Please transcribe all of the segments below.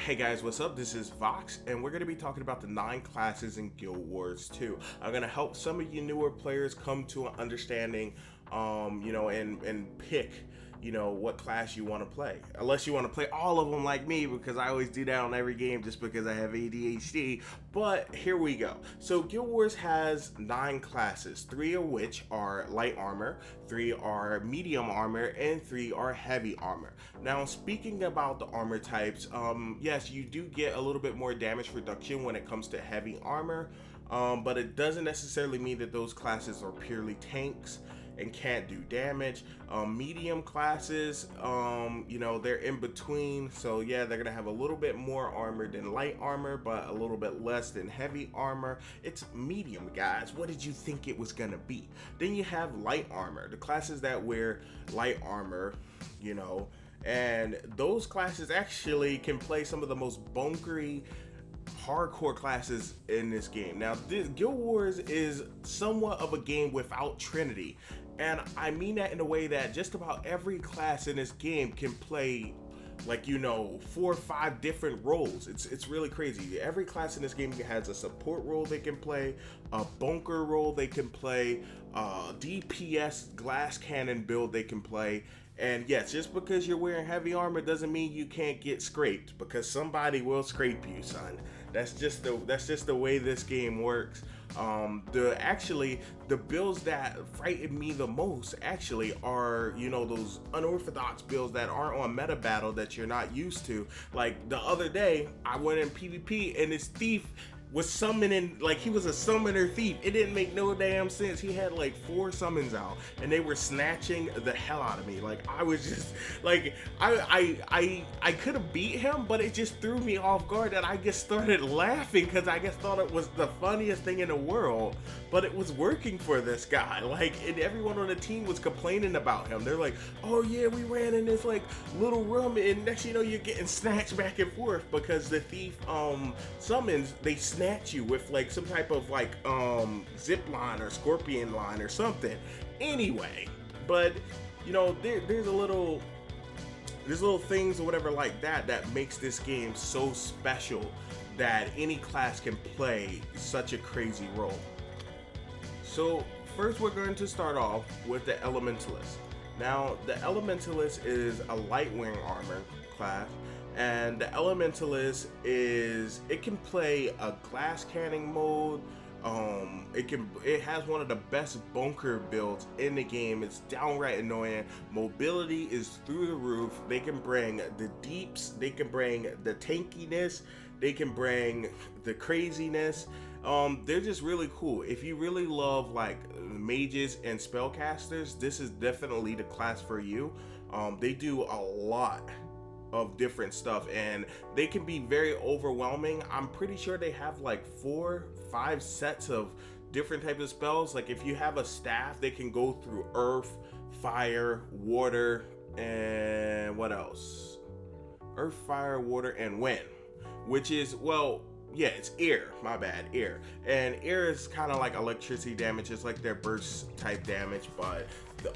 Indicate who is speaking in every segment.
Speaker 1: Hey guys, what's up? This is Vox, and we're going to be talking about the 9 classes in Guild Wars 2. I'm going to help some of you newer players come to an understanding, and pick, what class you want to play. Unless you want to play all of them like me, because I always do that on every game just because I have ADHD. But here we go. So Guild Wars has 9 classes, 3 of which are light armor, 3 are medium armor, and 3 are heavy armor. Now, speaking about the armor types, yes, you do get a little bit more damage reduction when it comes to heavy armor, but it doesn't necessarily mean that those classes are purely tanks and can't do damage. Medium classes, they're in between, so yeah, they're gonna have a little bit more armor than light armor, but a little bit less than heavy armor. It's medium, guys. What did you think it was gonna be? Then you have light armor, the classes that wear light armor, and those classes actually can play some of the most bunkery hardcore classes in this game. Now, this Guild Wars is somewhat of a game without Trinity, and I mean that in a way that just about every class in this game can play 4 or 5 different roles. It's really crazy. Every class in this game has a support role they can play, a bunker role they can play, DPS glass cannon build they can play. And yes, just because you're wearing heavy armor doesn't mean you can't get scraped, because somebody will scrape you, son. That's just the way this game works. The builds that frighten me the most actually are, those unorthodox builds that aren't on meta battle that you're not used to. Like the other day, I went in PvP and this thief was summoning, like he was a summoner thief. It didn't make no damn sense. He had like 4 summons out and they were snatching the hell out of me. Like I was just like, I could have beat him, but it just threw me off guard and I just started laughing because I just thought it was the funniest thing in the world. But it was working for this guy. Like, and everyone on the team was complaining about him. They're like, oh yeah, we ran in this like little room and next you know you're getting snatched back and forth because the thief summons, they snatch you with like some type of like zip line or scorpion line or something. Anyway, but there's little things or whatever like that makes this game so special that any class can play such a crazy role. So first we're going to start off with the Elementalist. Now the Elementalist is a light wearing armor class, and the Elementalist it can play a glass cannon mode. It has one of the best bunker builds in the game. It's downright annoying. Mobility is through the roof. They can bring the deeps, they can bring the tankiness, they can bring the craziness. They're just really cool. If you really love like mages and spellcasters, this is definitely the class for you. They do a lot of different stuff and they can be very overwhelming. I'm pretty sure they have like 4-5 sets of different types of spells. Like if you have a staff, they can go through earth, fire, water, and what else? Earth, fire, water, and wind, which is, it's air, my bad, air. And air is kind of like electricity damage. It's like their burst type damage, but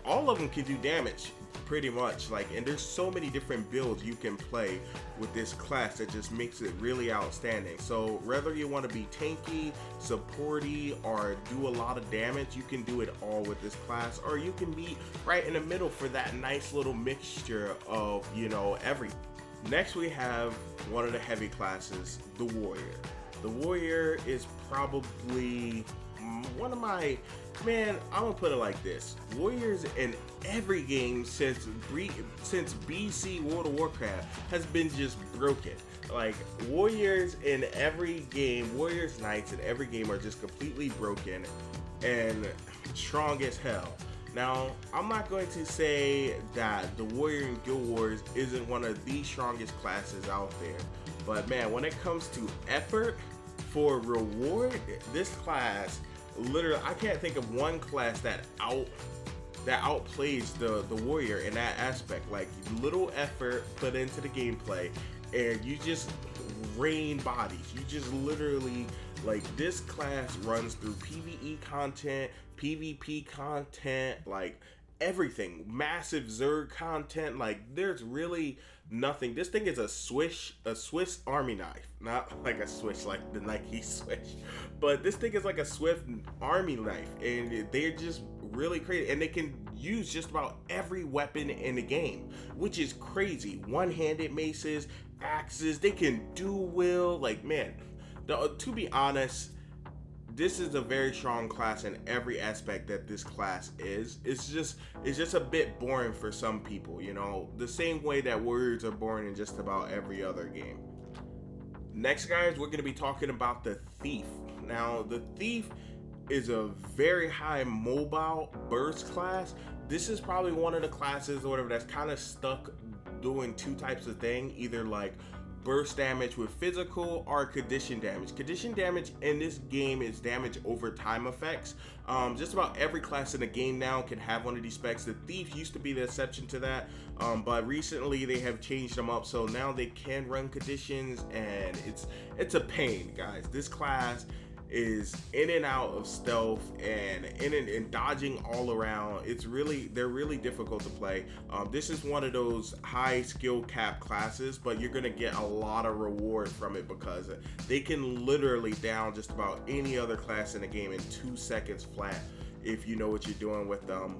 Speaker 1: all of them can do damage pretty much. And there's so many different builds you can play with this class that just makes it really outstanding. So whether you want to be tanky, supporty, or do a lot of damage, you can do it all with this class, or you can be right in the middle for that nice little mixture of everything. Next we have one of the heavy classes, the Warrior. The Warrior is probably one of my, I'm gonna put it like this. Warriors in every game since BC World of Warcraft has been just broken. Like Warriors in every game, Warriors Knights in every game are just completely broken and strong as hell. Now, I'm not going to say that the Warrior in Guild Wars isn't one of the strongest classes out there, but man, when it comes to effort for reward, this class, literally, I can't think of one class that outplays the Warrior in that aspect. Like little effort put into the gameplay, and you just rain bodies. You just literally, like, this class runs through PvE content, PvP content, like everything. Massive Zerg content. Like, there's really nothing. This thing is a Swiss Army knife. Not like a Swish like the Nike Swish, but this thing is like a Swiss Army knife, and they're just really crazy, and they can use just about every weapon in the game, which is crazy. One-handed maces, axes, they can dual wield. Like, man, to be honest, this is a very strong class in every aspect that this class is. It's just a bit boring for some people, you know, the same way that warriors are boring in just about every other game. Next, guys, we're going to be talking about the Thief. Now, the Thief is a very high mobile burst class. This is probably one of the classes or whatever that's kind of stuck doing two types of thing, either like burst damage with physical or condition damage. Condition damage in this game is damage over time effects. Just about every class in the game now can have one of these specs. The Thief used to be the exception to that, but recently they have changed them up, so now they can run conditions, and it's a pain, guys. This class is in and out of stealth and in dodging all around. They're really difficult to play. This is one of those high skill cap classes, but you're gonna get a lot of reward from it because they can literally down just about any other class in the game in 2 seconds flat if you know what you're doing with them.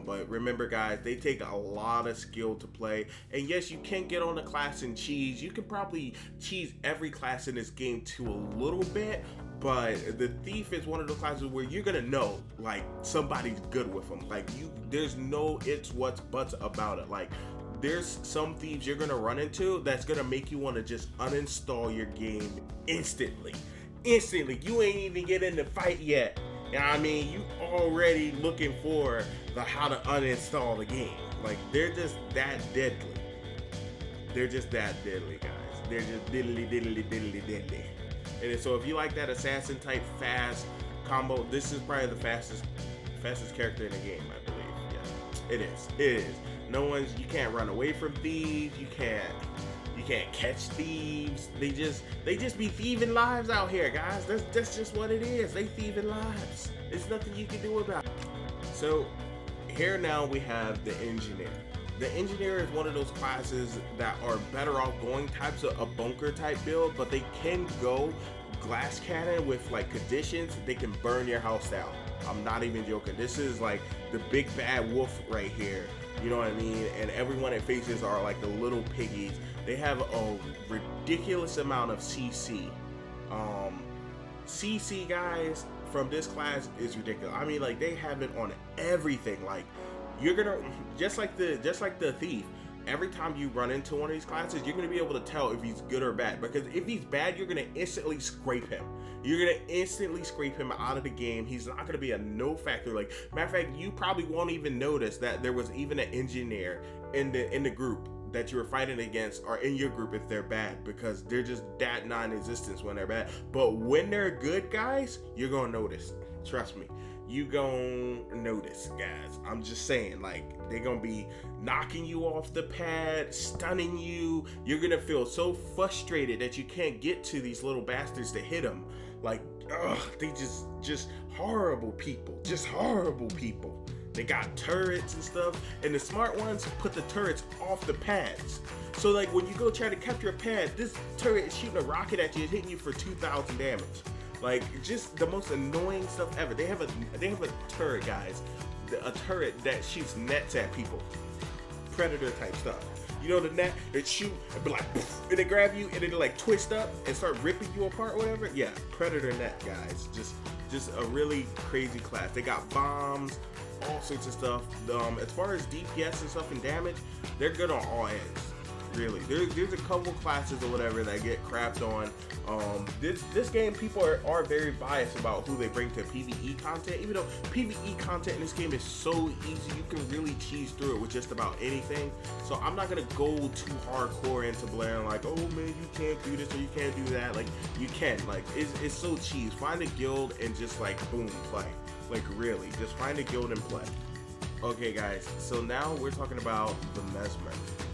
Speaker 1: But remember, guys, they take a lot of skill to play, and yes, you can get on the class and cheese. You can probably cheese every class in this game to a little bit, but the Thief is one of those classes where you're gonna know like somebody's good with them. Like, there's no it's what's buts about it. Like, there's some thieves you're gonna run into that's gonna make you want to just uninstall your game instantly. You ain't even get in the fight yet, you know what I mean? You already looking for the how to uninstall the game. Like, they're just that deadly. They're just that deadly, guys. They're just diddly. And so if you like that assassin type fast combo, this is probably the fastest character in the game, I believe. Yeah, it is. You can't run away from thieves. You can't catch thieves. They just be thieving lives out here, guys. That's just what it is. They thieving lives. There's nothing you can do about it. So here now we have the engineer. The engineer is one of those classes that are better off going types of a bunker type build, but they can go glass cannon with like conditions. They can burn your house down. I'm not even joking. This is like the big bad wolf right here. You know what I mean? And everyone it faces are like the little piggies. They have a ridiculous amount of CC. CC, guys, from this class is ridiculous. I mean, like, they have it on everything. Like, you're gonna just like the Thief. Every time you run into one of these classes, you're gonna be able to tell if he's good or bad. Because if he's bad, you're gonna instantly scrape him. You're gonna instantly scrape him out of the game. He's not gonna be a no factor. Like, matter of fact, you probably won't even notice that there was even an engineer in the group that you were fighting against, or in your group, if they're bad, because they're just that non-existence when they're bad. But when they're good, guys, you're gonna notice. Trust me. You gon' notice, guys. I'm just saying, like, they're gonna be knocking you off the pad, stunning you. You're gonna feel so frustrated that you can't get to these little bastards to hit them. Like, ugh, they just horrible people. Just horrible people. They got turrets and stuff, and the smart ones put the turrets off the pads. So, like, when you go try to capture a pad, this turret is shooting a rocket at you, it's hitting you for 2,000 damage. Like, just the most annoying stuff ever. They have a turret, guys. A turret that shoots nets at people. Predator type stuff. You know the net that shoot and be like, poof, and they grab you and then they like twist up and start ripping you apart or whatever. Yeah, Predator net, guys. Just a really crazy class. They got bombs, all sorts of stuff. As far as DPS and stuff and damage, they're good on all ends. Really, there's a couple classes or whatever that get crapped on. This game, people are very biased about who they bring to PvE content, even though PvE content in this game is so easy. You can really cheese through it with just about anything. So I'm not gonna go too hardcore into blaring like, oh man, you can't do this or you can't do that. Like, you can. Like, it's so cheese. Find a guild and just like boom, play. Like, really, just find a guild and play. Okay, guys. So now we're talking about the Mesmer.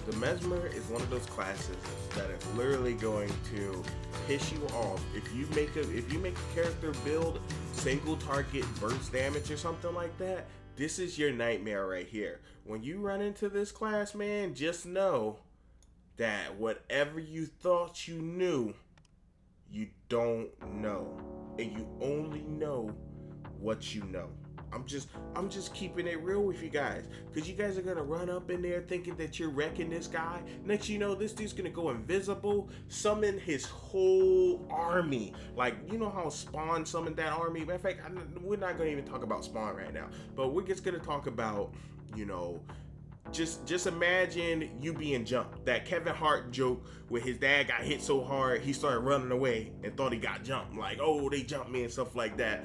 Speaker 1: The Mesmer is one of those classes that is literally going to piss you off. If you make a character build single target burst damage or something like that, this is your nightmare right here. When you run into this class, man, just know that whatever you thought you knew, you don't know. And you only know what you know. I'm just keeping it real with you guys, because you guys are gonna run up in there thinking that you're wrecking this guy. Next you know, this dude's gonna go invisible, summon his whole army. Like, you know how Spawn summoned that army? Matter of fact, we're not gonna even talk about Spawn right now, but we're just gonna talk about, you know, just imagine you being jumped. That Kevin Hart joke where his dad got hit so hard he started running away and thought he got jumped. Like, oh, they jumped me and stuff like that.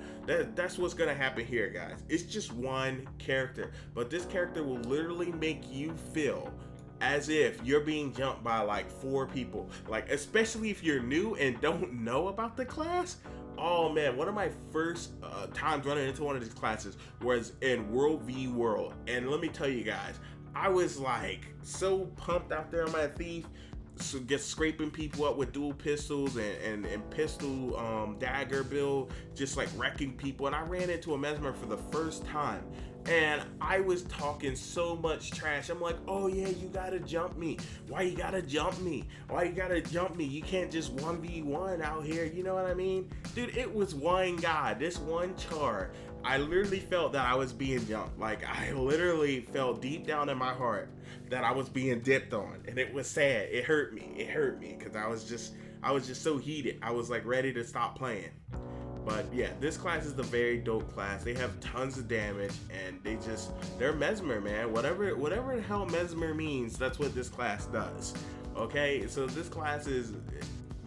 Speaker 1: That's what's gonna happen here, guys. It's just one character, but this character will literally make you feel as if you're being jumped by like 4 people. Like, especially if you're new and don't know about the class. Oh man, one of my first times running into one of these classes was in World v World, and let me tell you guys, I was like so pumped out there on my thief, so just scraping people up with dual pistols and pistol dagger build, just like wrecking people. And I ran into a Mesmer for the first time, and I was talking so much trash. I'm like, oh yeah, you gotta jump me. Why you gotta jump me? Why you gotta jump me? You can't just 1v1 out here, you know what I mean? Dude, it was one guy, this one char. I literally felt that I was being jumped. Like, I literally felt deep down in my heart that I was being dipped on, and it was sad. It hurt me because I was just so heated. I was like ready to stop playing. But yeah, this class is the very dope class. They have tons of damage, and they're Mesmer, man. Whatever the hell Mesmer means, that's what this class does. Okay, so this class is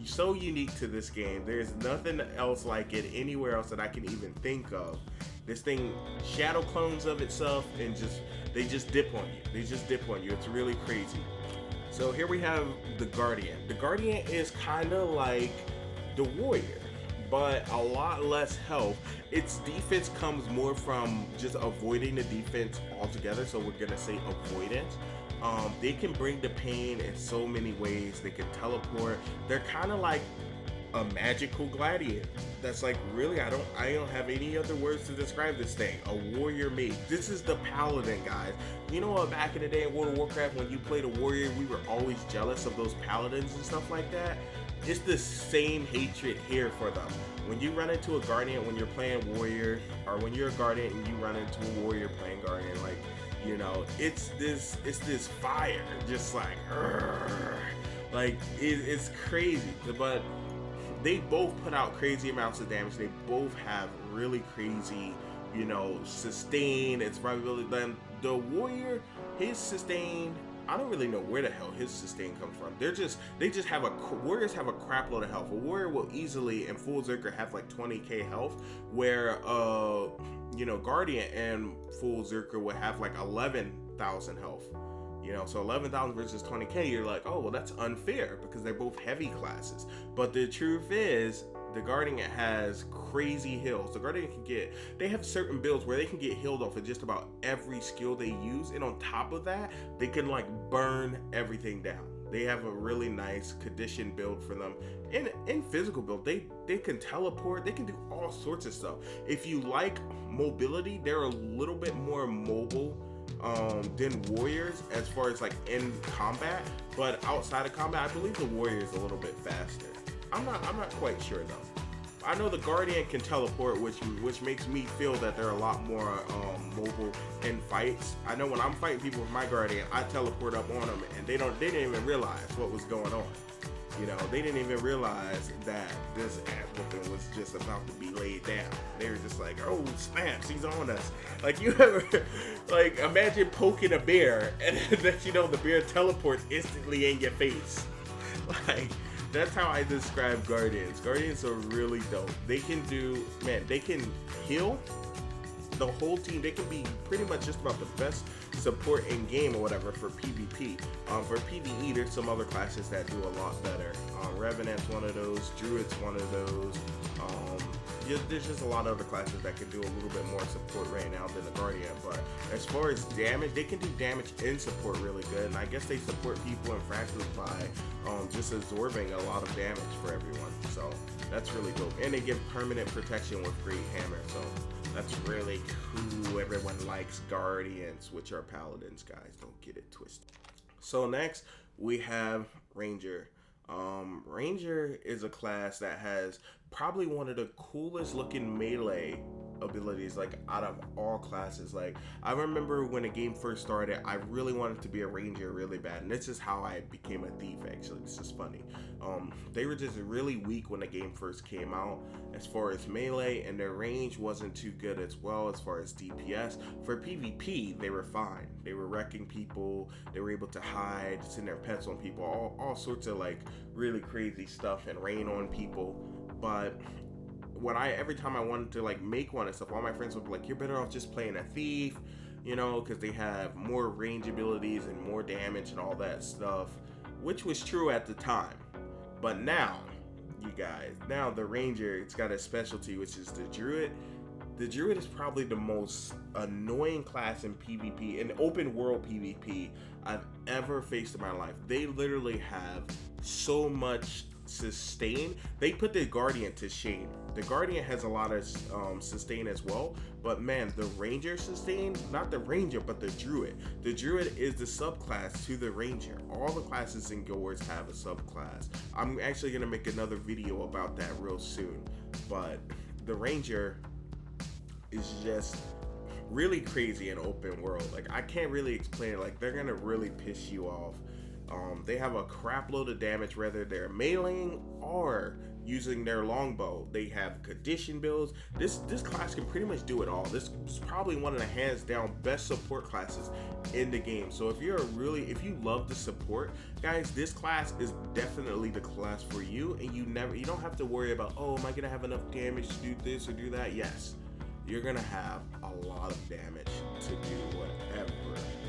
Speaker 1: so unique to this game. There's nothing else like it anywhere else that I can even think of. This thing shadow clones of itself, and they just dip on you. They just dip on you. It's really crazy. So here we have the Guardian. The Guardian is kind of like the Warrior, but a lot less health. Its defense comes more from just avoiding the defense altogether, so we're gonna say avoidance. They can bring the pain in so many ways. They can teleport. They're kind of like a magical gladiator. That's like, really, I don't have any other words to describe this thing. A warrior mage. This is the paladin, guys. You know what, back in the day in World of Warcraft, when you played a warrior, we were always jealous of those paladins and stuff like that. It's the same hatred here for them. When you run into a guardian when you're playing warrior, or when you're a guardian and you run into a warrior playing guardian, like, you know, it's this fire, just like, it's crazy. But they both put out crazy amounts of damage. They both have really crazy, you know, sustain and survivability. Then the warrior, his sustain, I don't really know where the hell his sustain comes from. Warriors have a crap load of health. A warrior will easily, in full Zerker, have like 20k health, where you know, Guardian and full Zerker would have like 11,000 health. You know, so 11,000 versus 20k, you're like, oh, well, that's unfair because they're both heavy classes. But the truth is, the Guardian has crazy heals. The Guardian they have certain builds where they can get healed off of just about every skill they use. And on top of that, they can like burn everything down. They have a really nice condition build for them. In physical build, they can teleport, they can do all sorts of stuff. If you like mobility, they're a little bit more mobile than warriors as far as like in combat, but outside of combat, I believe the warrior is a little bit faster. I'm not quite sure though. I know the Guardian can teleport, which makes me feel that they're a lot more mobile in fights. I know when I'm fighting people with my Guardian, I teleport up on them, and they didn't even realize what was going on. You know, they didn't even realize that this ass whooping was just about to be laid down. They were just like, oh, snaps, he's on us. Like, you ever, like, imagine poking a bear, and then, you know, the bear teleports instantly in your face. Like, that's how I describe Guardians. Guardians are really dope. They can they can heal the whole team. They can be pretty much just about the best support in game or whatever for PvP. For PvE, there's some other classes that do a lot better. Revenant's one of those. Druid's one of those. There's just a lot of other classes that can do a little bit more support right now than the Guardian. But as far as damage, they can do damage and support really good. And I guess they support people in fractals by just absorbing a lot of damage for everyone. So that's really dope. And they give permanent protection with Great Hammer. So that's really cool. Everyone likes Guardians, which are Paladins, guys. Don't get it twisted. So next we have Ranger. Ranger is a class that has probably one of the coolest looking melee abilities, like out of all classes. Like, I remember when the game first started, I really wanted to be a ranger really bad, and this is how I became a thief. Actually, this is funny. They were just really weak when the game first came out as far as melee, and their range wasn't too good as well as far as DPS. For PvP, they were fine. They were wrecking people, they were able to hide, send their pets on people, all sorts of like really crazy stuff, and rain on people. But when every time I wanted to like make one and stuff, all my friends would be like, you're better off just playing a thief, you know, because they have more range abilities and more damage and all that stuff, which was true at the time. But now, you guys, now the ranger, it's got a specialty, which is the druid. The druid is probably the most annoying class in PvP, in open world PvP, I've ever faced in my life. They literally have so much sustain. They put the Guardian to shame. The Guardian has a lot of sustain as well, but man, the Ranger sustain, not the Ranger, but the Druid. The Druid is the subclass to the Ranger. All the classes in Guild Wars have a subclass. I'm actually going to make another video about that real soon, but the Ranger is just really crazy in open world. Like, I can't really explain it. Like, they're going to really piss you off. They have a crap load of damage whether they're meleeing or using their longbow. They have condition builds. This class can pretty much do it all. This is probably one of the hands down best support classes in the game. So if you love the support, guys, this class is definitely the class for you. And you don't have to worry about, oh, am I gonna have enough damage to do this or do that? Yes, you're gonna have a lot of damage to do whatever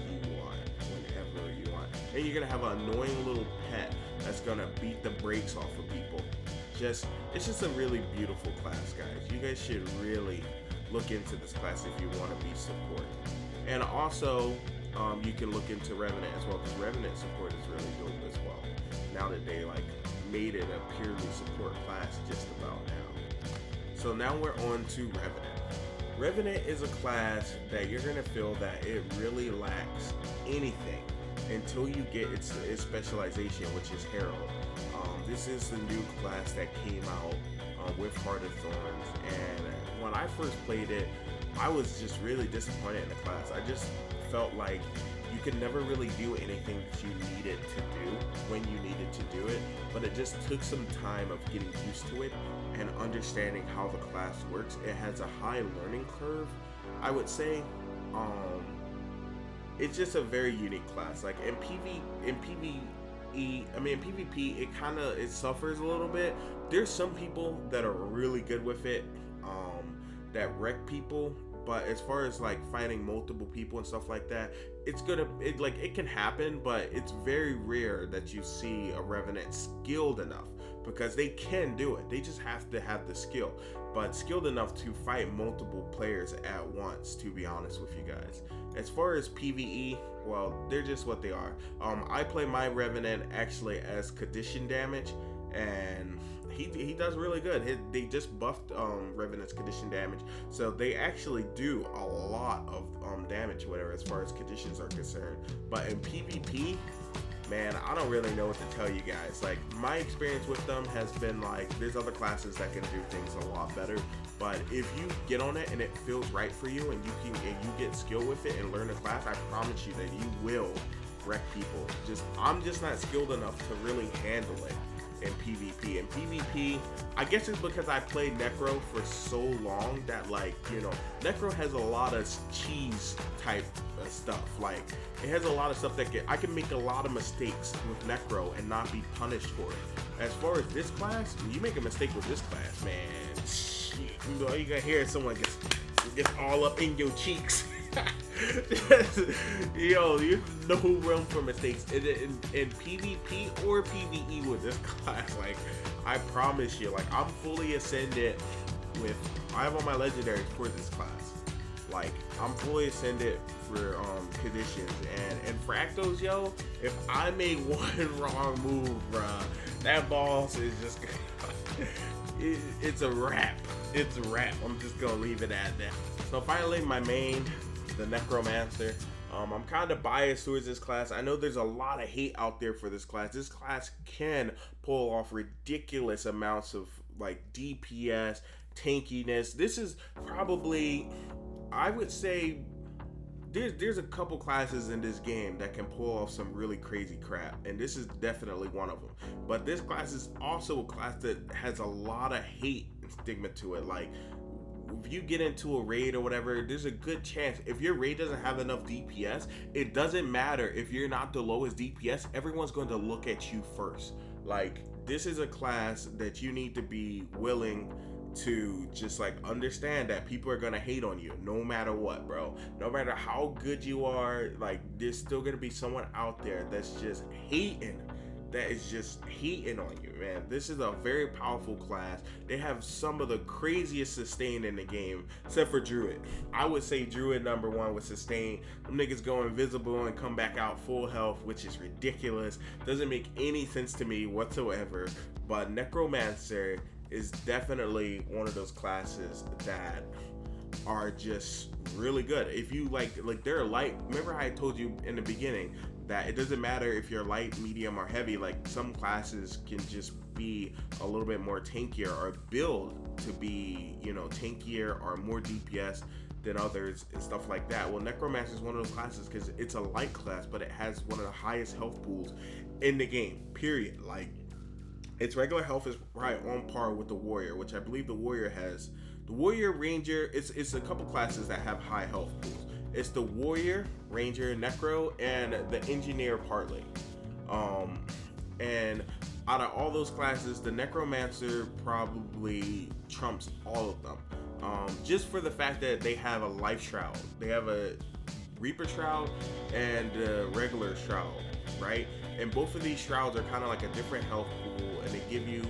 Speaker 1: you want, whenever you want. And you're gonna have an annoying little pet that's gonna beat the brakes off of people. It's just a really beautiful class, guys. You guys should really look into this class if you want to be support. And also, you can look into Revenant as well, because Revenant support is really dope as well. Now that they like made it a purely support class just about now. So now we're on to Revenant. Revenant is a class that you're gonna feel that it really lacks anything until you get its specialization, which is Herald. This is the new class that came out with Heart of Thorns, and when I first played it, I was just really disappointed in the class. I just felt like you could never really do anything that you needed to do when you needed to do it, but it just took some time of getting used to it and understanding how the class works. It has a high learning curve, I would say. It's just a very unique class. Like in PvP, it suffers a little bit. There's some people that are really good with it, that wreck people. But as far as like fighting multiple people and stuff like that, it can happen, but it's very rare that you see a Revenant skilled enough, because they can do it. They just have to have the skill, but skilled enough to fight multiple players at once, to be honest with you guys. As far as PvE, well, they're just what they are. I play my Revenant actually as condition damage, and he does really good. They just buffed Revenant's condition damage, so they actually do a lot of damage, whatever, as far as conditions are concerned. But in PvP, man, I don't really know what to tell you guys. Like, my experience with them has been like, there's other classes that can do things a lot better, but if you get on it and it feels right for you, and you get skill with it and learn the class, I promise you that you will wreck people. I'm just not skilled enough to really handle it in PvP. In PvP, I guess it's because I played Necro for so long that, like, you know, Necro has a lot of cheese type stuff. Like, it has a lot of stuff that I can make a lot of mistakes with Necro and not be punished for it. As far as this class, when you make a mistake with this class, man, shit, you know, you gonna hear someone gets all up in your cheeks. Yo, you have no room for mistakes in PvP or PvE with this class. Like, I promise you, like, I'm fully ascended with, I have all my legendaries for this class. Like, I'm fully ascended for conditions and fractals, yo. If I make one wrong move, bruh, that boss is just it's a wrap. It's a wrap. I'm just gonna leave it at that. So finally, my main, the Necromancer. I'm kind of biased towards this class. I know there's a lot of hate out there for this class. This class can pull off ridiculous amounts of like DPS, tankiness. This is probably, I would say, there's a couple classes in this game that can pull off some really crazy crap, and this is definitely one of them. But this class is also a class that has a lot of hate and stigma to it. Like, if you get into a raid or whatever, there's a good chance if your raid doesn't have enough DPS, it doesn't matter if you're not the lowest DPS, everyone's going to look at you first. Like, this is a class that you need to be willing to just like understand that people are gonna hate on you no matter what, bro. No matter how good you are, like, there's still gonna be someone out there that's just hating, that is just hating on you, man. This is a very powerful class. They have some of the craziest sustain in the game, except for Druid. I would say Druid number one with sustain. Them niggas go invisible and come back out full health, which is ridiculous. Doesn't make any sense to me whatsoever. But Necromancer is definitely one of those classes that are just really good. If you like they're light. Remember how I told you in the beginning that it doesn't matter if you're light, medium, or heavy. Like, some classes can just be a little bit more tankier or build to be, you know, tankier or more DPS than others and stuff like that. Well, Necromancer is one of those classes because it's a light class, but it has one of the highest health pools in the game, period. Like, its regular health is right on par with the Warrior, which I believe the Warrior has. The Warrior, Ranger, it's a couple classes that have high health pools. It's the Warrior, Ranger, Necro, and the Engineer partly. And out of all those classes, the Necromancer probably trumps all of them. Just for the fact that they have a life shroud. They have a Reaper shroud and a regular shroud, right? And both of these shrouds are kind of like a different health pool, and they give you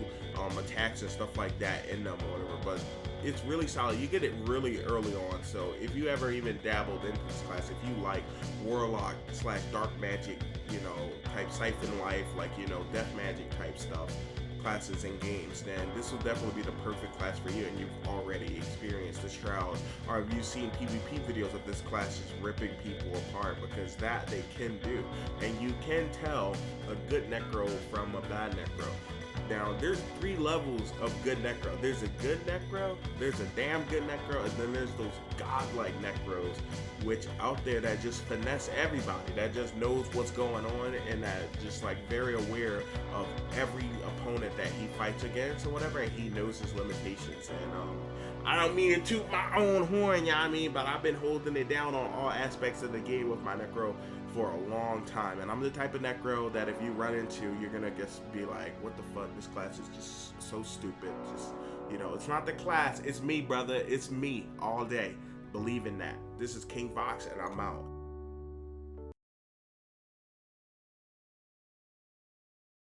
Speaker 1: attacks and stuff like that in them or whatever. But it's really solid. You get it really early on. So if you ever even dabbled into this class, if you like Warlock / Dark Magic, you know, type Siphon Life, like, you know, Death Magic type stuff, classes and games, then this will definitely be the perfect class for you, and you've already experienced the Shroud, or have you seen PvP videos of this class just ripping people apart, because that they can do. And you can tell a good Necro from a bad Necro. Now, there's 3 levels of good Necro. There's a good Necro, there's a damn good Necro, and then there's those godlike Necros, which out there that just finesse everybody, that just knows what's going on, and that just like very aware of every opponent that he fights against or whatever, and he knows his limitations. And I don't mean to toot my own horn, you know what I mean, but I've been holding it down on all aspects of the game with my Necro for a long time, and I'm the type of Necro that if you run into, you're gonna just be like, what the fuck, this class is just so stupid. Just, you know, it's not the class, it's me, brother, it's me all day. Believe in that. This is King Vox, and I'm out.